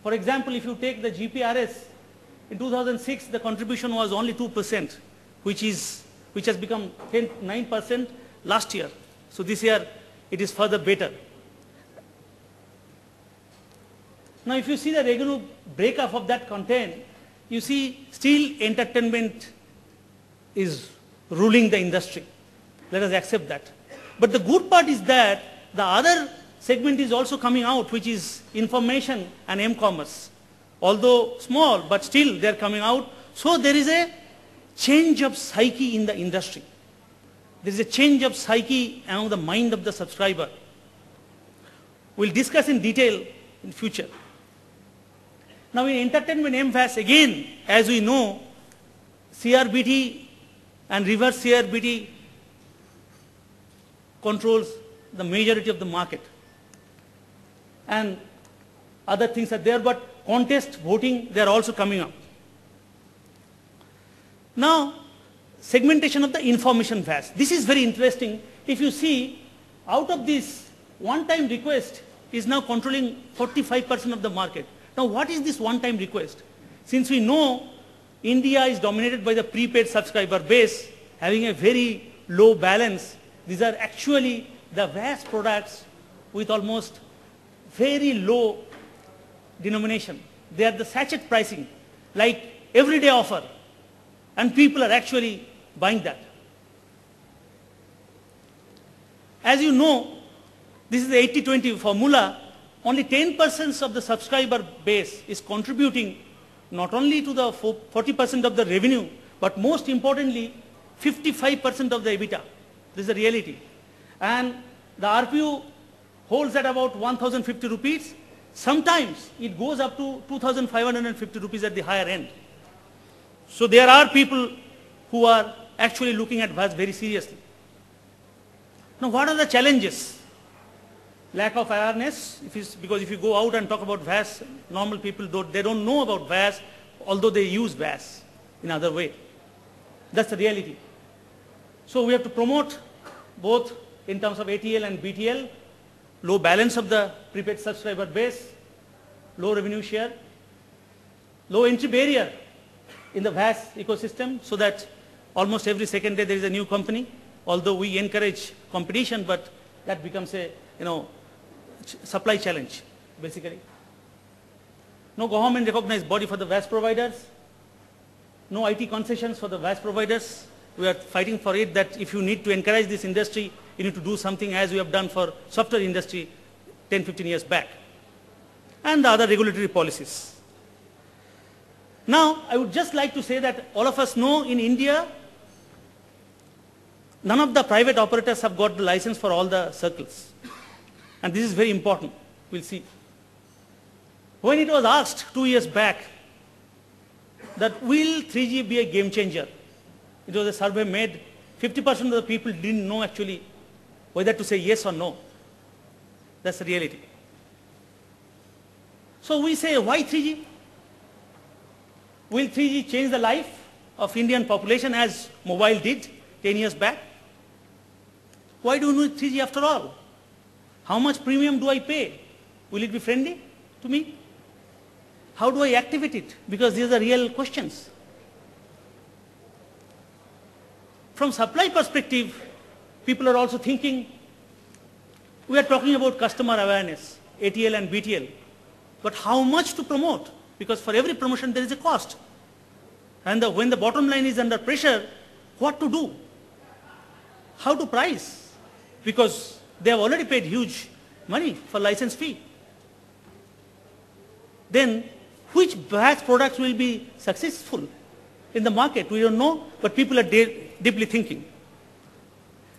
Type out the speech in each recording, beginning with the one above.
For example, if you take the GPRS, in 2006 the contribution was only 2%, which has become 9% last year. So this year it is further better. Now if you see the revenue breakup of that content, you see still entertainment is ruling the industry. Let us accept that. But the good part is that the other segment is also coming out, which is information and m-commerce. Although small, but still they are coming out. So there is a change of psyche in the industry. There is a change of psyche among the mind of the subscriber. We'll discuss in detail in future. Now in entertainment MVAS, again, as we know, CRBT and reverse CRBT controls the majority of the market. And other things are there, but contest voting, they are also coming up. Now, segmentation of the information VAS. This is very interesting. If you see, out of this, one-time request is now controlling 45% of the market. Now, what is this one-time request? Since we know India is dominated by the prepaid subscriber base, having a very low balance, these are actually the VAS products with almost very low denomination. They are the sachet pricing, like everyday offer, and people are actually buying that. As you know, this is the 80-20 formula. Only 10% of the subscriber base is contributing not only to the 40% of the revenue, but most importantly, 55% of the EBITDA. This is the reality. And the RPU holds at about 1,050 rupees. Sometimes it goes up to 2,550 rupees at the higher end. So there are people who are actually looking at VAS very seriously. Now what are the challenges? Lack of awareness, because if you go out and talk about VAS, normal people, they don't know about VAS, although they use VAS in other way. That's the reality. So we have to promote both in terms of ATL and BTL, low balance of the prepaid subscriber base, low revenue share, low entry barrier in the VAS ecosystem, so that almost every second day there is a new company. Although we encourage competition, but that becomes a supply challenge, basically. No government recognized body for the VAS providers, no IT concessions for the VAS providers. We are fighting for it, that if you need to encourage this industry, you need to do something as we have done for software industry 10-15 years back. And the other regulatory policies. Now, I would just like to say that all of us know in India, none of the private operators have got the license for all the circles. And this is very important. We'll see. When it was asked 2 years back that will 3G be a game changer, it was a survey made. 50% of the people didn't know actually whether to say yes or no. That's the reality. So we say, why 3G? Will 3G change the life of Indian population as mobile did 10 years back? Why do we need 3G after all? How much premium do I pay? Will it be friendly to me? How do I activate it? Because these are real questions. From supply perspective, people are also thinking, we are talking about customer awareness, ATL and BTL, but how much to promote? Because for every promotion there is a cost. And when the bottom line is under pressure, what to do? How to price? Because they have already paid huge money for license fee. Then which VAS products will be successful in the market? We don't know, but people are deeply thinking.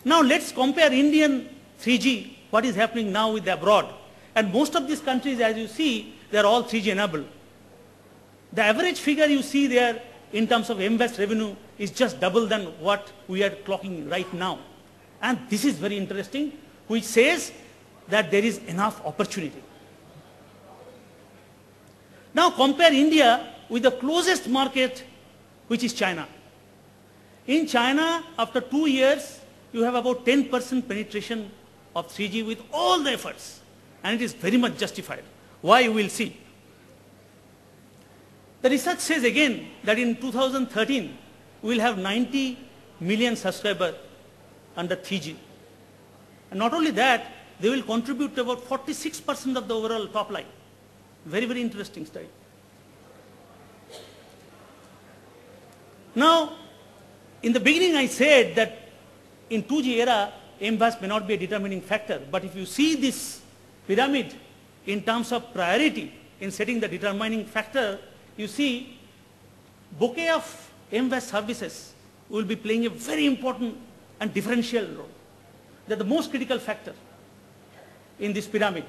Now let's compare Indian 3G, what is happening now with the abroad. And most of these countries, as you see, they are all 3G enabled. The average figure you see there in terms of MVAS revenue is just double than what we are clocking right now. And this is very interesting, which says that there is enough opportunity. Now compare India with the closest market, which is China. In China, after 2 years, you have about 10% penetration of 3G with all the efforts. And it is very much justified. Why, you will see. The research says again that in 2013, we will have 90 million subscribers under 3G. And not only that, they will contribute to about 46% of the overall top line. Very, very interesting study. Now, in the beginning I said that in 2G era, MVAS may not be a determining factor, but if you see this pyramid in terms of priority in setting the determining factor, you see bouquet of MVAS services will be playing a very important and differential role. They're the most critical factor in this pyramid.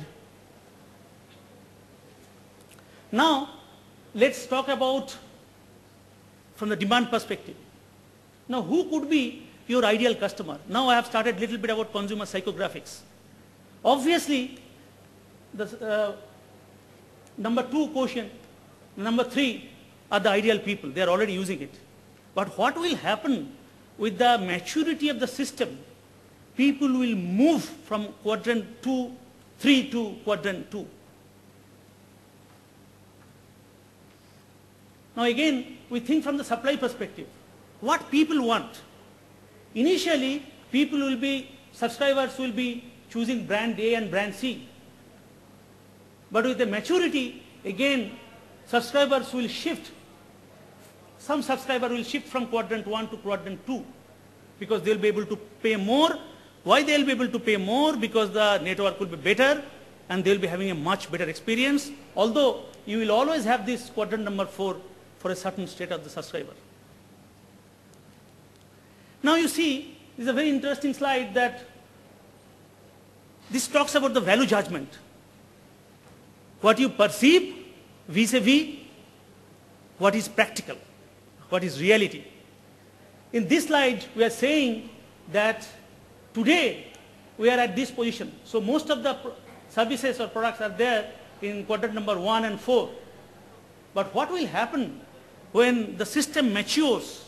Now, let's talk about from the demand perspective. Now, who could be your ideal customer? Now I have started a little bit about consumer psychographics. Obviously, the number 2 quotient, number 3 are the ideal people. They are already using it. But what will happen with the maturity of the system? People will move from quadrant 3 to quadrant 2. Now again, we think from the supply perspective. What people want? Initially, subscribers will be choosing brand A and brand C. But with the maturity, again, subscribers will shift. Some subscriber will shift from quadrant 1 to quadrant 2 because they'll be able to pay more. Why they'll be able to pay more? Because the network will be better and they'll be having a much better experience. Although you will always have this quadrant number 4 for a certain state of the subscriber. Now you see, this is a very interesting slide that this talks about the value judgment. What you perceive vis-a-vis what is practical, what is reality. In this slide, we are saying that today we are at this position. So most of the services or products are there in quadrant number 1 and 4. But what will happen when the system matures,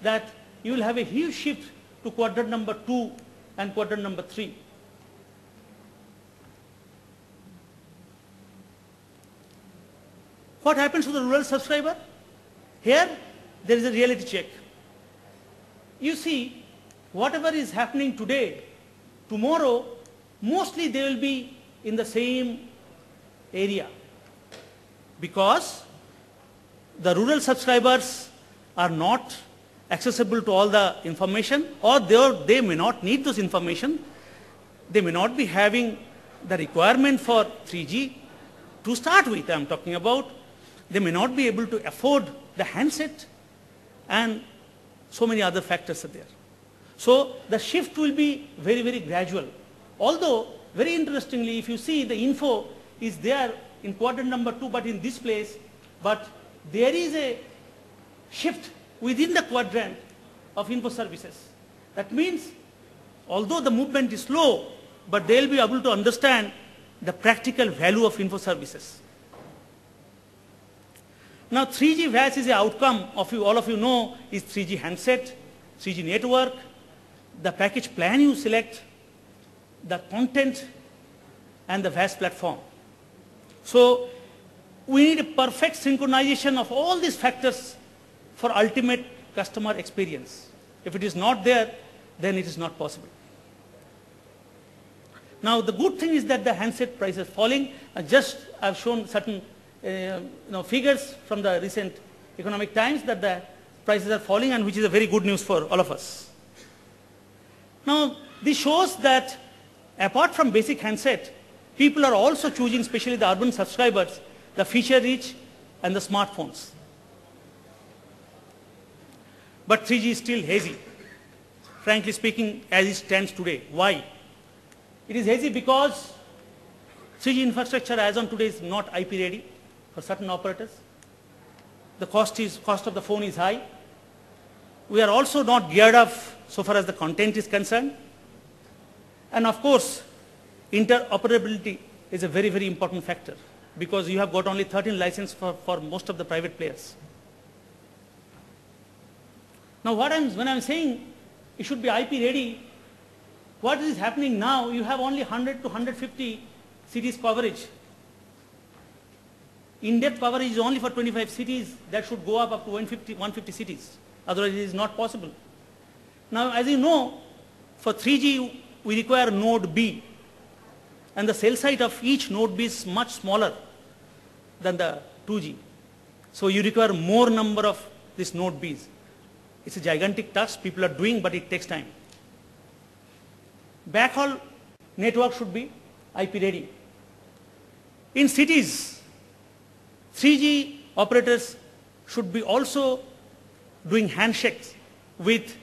that you will have a huge shift to quadrant number 2 and quadrant number 3. What happens to the rural subscriber? Here, there is a reality check. You see, whatever is happening today, tomorrow, mostly they will be in the same area. Because the rural subscribers are not accessible to all the information, or they may not need this information. They may not be having the requirement for 3G to start with, I'm talking about. They may not be able to afford the handset, and so many other factors are there. So the shift will be very, very gradual. Although, very interestingly, if you see the info is there in quadrant number 2, but in this place, but there is a shift within the quadrant of info services. That means, although the movement is slow, but they will be able to understand the practical value of info services. Now 3G VAS is the outcome of all of you know is 3G handset, 3G network, the package plan you select, the content, and the VAS platform. So we need a perfect synchronization of all these factors for ultimate customer experience. If it is not there, then it is not possible. Now the good thing is that the handset price is falling. I've shown certain figures from the recent Economic Times that the prices are falling, and which is a very good news for all of us. Now this shows that apart from basic handset, people are also choosing, especially the urban subscribers, the feature rich and the smartphones. But 3G is still hazy, frankly speaking, as it stands today. Why? It is hazy because 3G infrastructure as on today is not IP ready for certain operators. The cost of the phone is high. We are also not geared up so far as the content is concerned. And of course, interoperability is a very, very important factor because you have got only 13 licenses for most of the private players. Now when I'm saying it should be IP ready, what is happening now, you have only 100 to 150 cities coverage. in-depth coverage is only for 25 cities. That should go up to 150 cities. Otherwise, it is not possible. Now, as you know, for 3G, we require node B. And the cell site of each node B is much smaller than the 2G. So you require more number of these node Bs. It's a gigantic task people are doing, but it takes time. Backhaul network should be IP ready. In cities, 3G operators should be also doing handshakes with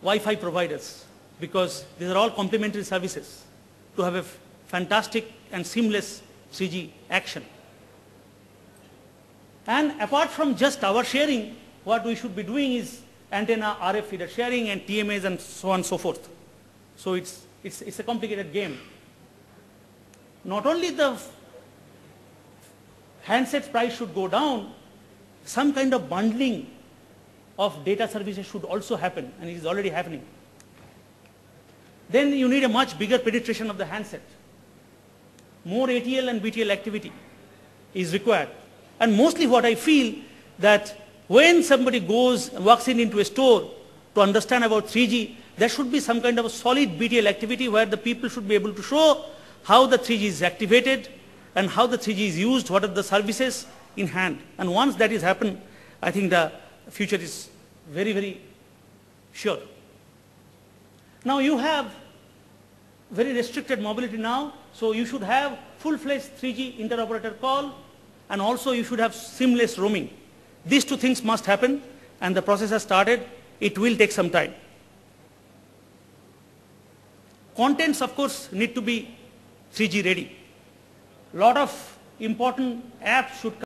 Wi-Fi providers, because these are all complementary services to have a fantastic and seamless 3G action. And apart from just tower sharing, what we should be doing is antenna RF feeder sharing and TMAs and so on and so forth. So it's a complicated game. Not only the handset price should go down, some kind of bundling of data services should also happen, and it is already happening. Then you need a much bigger penetration of the handset. More ATL and BTL activity is required. And mostly what I feel that when somebody walks into a store to understand about 3G, there should be some kind of a solid BTL activity where the people should be able to show how the 3G is activated and how the 3G is used, what are the services in hand. And once that is happened, I think the future is very, very sure. Now you have very restricted mobility now, so you should have full-fledged 3G interoperator call, and also you should have seamless roaming. These two things must happen, and the process has started. It will take some time. Contents, of course, need to be 3G ready. Lot of important apps should